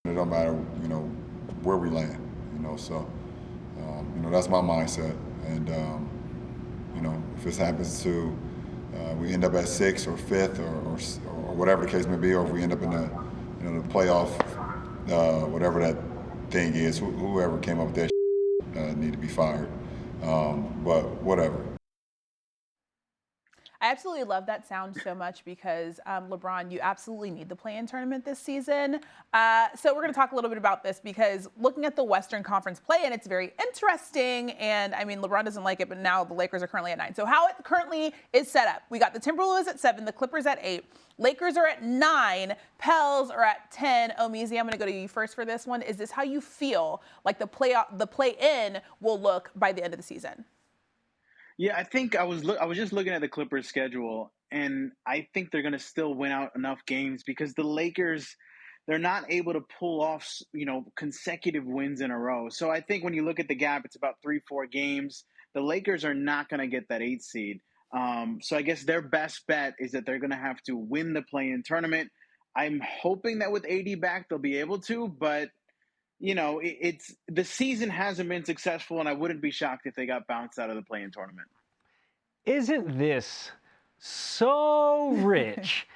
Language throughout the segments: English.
It don't matter, where we land, so, that's my mindset. And, if this happens to, we end up at 6th or 5th or whatever the case may be, or if we end up in the playoff, whatever that thing is, whoever came up with that need to be fired. But whatever. I absolutely love that sound so much because LeBron, you absolutely need the play-in tournament this season. So we're going to talk a little bit about this because looking at the Western Conference play-in, it's very interesting. And I mean, LeBron doesn't like it, but now the Lakers are currently at 9. So how it currently is set up, we got the Timberwolves at 7, the Clippers at 8, Lakers are at 9, Pels are at 10. Omizi, I'm going to go to you first for this one. Is this how you feel like the play-in will look by the end of the season? Yeah, I think I was just looking at the Clippers schedule, and I think they're going to still win out enough games because the Lakers, they're not able to pull off, consecutive wins in a row. So I think when you look at the gap, it's about 3-4 games. The Lakers are not going to get that 8th seed. So I guess their best bet is that they're going to have to win the play-in tournament. I'm hoping that with AD back, they'll be able to, but it's the season hasn't been successful, and I wouldn't be shocked if they got bounced out of the play-in tournament. Isn't this so rich?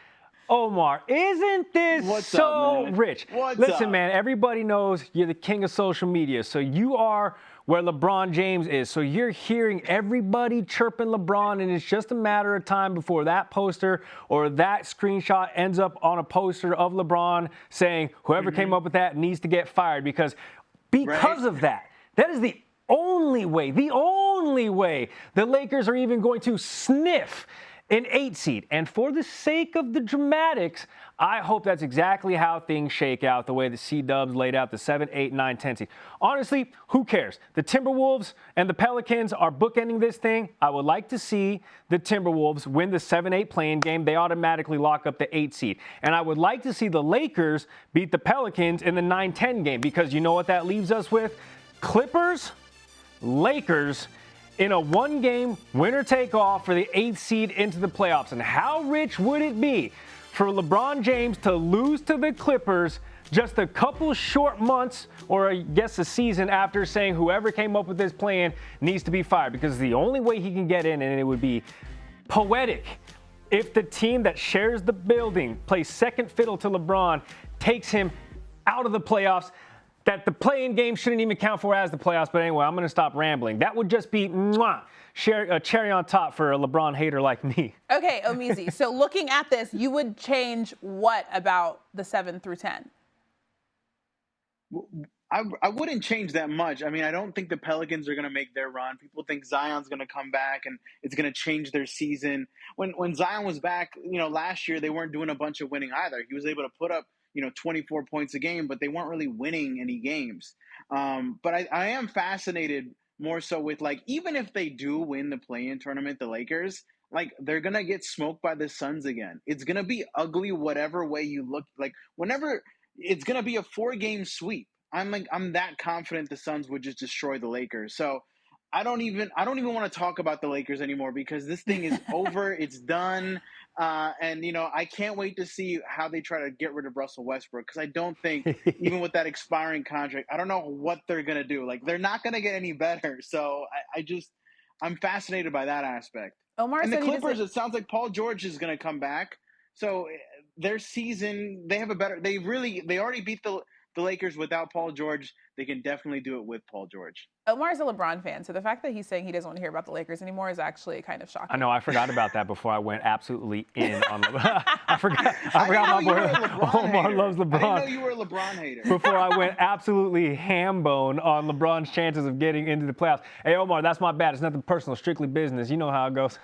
Omar, isn't this What's so up, man? rich? Listen, man, everybody knows you're the king of social media, so you are where LeBron James is. So you're hearing everybody chirping LeBron, and it's just a matter of time before that poster or that screenshot ends up on a poster of LeBron saying whoever came up with that needs to get fired because of that. That is the only way the Lakers are even going to sniff an 8 seed. And for the sake of the dramatics, I hope that's exactly how things shake out, the way the C-Dubs laid out the 7, 8, 9, 10 seed. Honestly, who cares? The Timberwolves and the Pelicans are bookending this thing. I would like to see the Timberwolves win the 7-8 play-in game. They automatically lock up the 8 seed. And I would like to see the Lakers beat the Pelicans in the 9-10 game because you know what that leaves us with? Clippers, Lakers, in a one-game winner-take-all for the 8th seed into the playoffs. And how rich would it be for LeBron James to lose to the Clippers just a couple short months, or I guess a season after saying whoever came up with this plan needs to be fired? Because it's the only way he can get in, and it would be poetic if the team that shares the building, plays second fiddle to LeBron, takes him out of the playoffs, that the play-in game shouldn't even count for as the playoffs. But anyway, I'm going to stop rambling. That would just be a cherry on top for a LeBron hater like me. Okay, Omizi. So looking at this, you would change what about the 7 through 10? I wouldn't change that much. I mean, I don't think the Pelicans are going to make their run. People think Zion's going to come back and it's going to change their season. When Zion was back, last year they weren't doing a bunch of winning either. He was able to put up 24 points a game, but they weren't really winning any games. But I am fascinated more so with, even if they do win the play-in tournament, the Lakers, they're going to get smoked by the Suns again. It's going to be ugly whatever way you look. Whenever it's going to be a 4-game sweep. I'm that confident the Suns would just destroy the Lakers. So I don't even want to talk about the Lakers anymore because this thing is over. It's done. And I can't wait to see how they try to get rid of Russell Westbrook because I don't think even with that expiring contract, I don't know what they're going to do. They're not going to get any better. So I'm fascinated by that aspect. Omar and the said Clippers, it sounds like Paul George is going to come back. So their season, they already beat the Lakers without Paul George. They can definitely do it with Paul George. Omar's a LeBron fan, so the fact that he's saying he doesn't want to hear about the Lakers anymore is actually kind of shocking. I know, I forgot about that before I went absolutely in on LeBron. I forgot my boy Omar loves LeBron. I didn't know you were a LeBron hater. Before I went absolutely ham-bone on LeBron's chances of getting into the playoffs. Hey, Omar, that's my bad. It's nothing personal, strictly business. You know how it goes.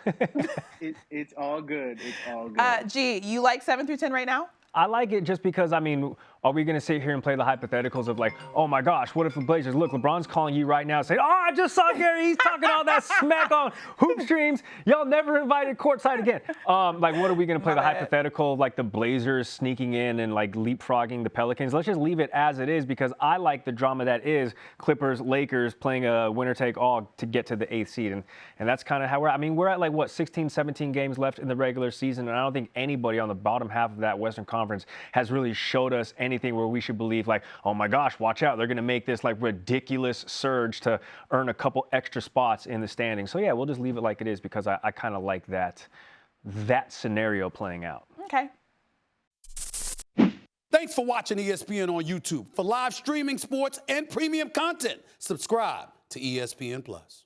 It's all good. It's all good. G, you like 7 through 10 right now? I like it just because, are we going to sit here and play the hypotheticals of oh my gosh, what if the Blazers, look, LeBron's calling you right now saying, I just saw Gary, he's talking all that smack on hoop streams. Y'all never invited courtside again. What are we going to play the hypothetical, the Blazers sneaking in and leapfrogging the Pelicans? Let's just leave it as it is because I like the drama that is Clippers, Lakers playing a winner-take-all to get to the 8th seed. And that's kind of how we're at 16, 17 games left in the regular season. And I don't think anybody on the bottom half of that Western Conference has really showed us any anything where we should believe like, oh my gosh, watch out, they're going to make this like ridiculous surge to earn a couple extra spots in the standings. So yeah, we'll just leave it like it is because I kind of like that scenario playing out. Okay. Thanks for watching ESPN on YouTube. For live streaming sports and premium content, subscribe to ESPN+.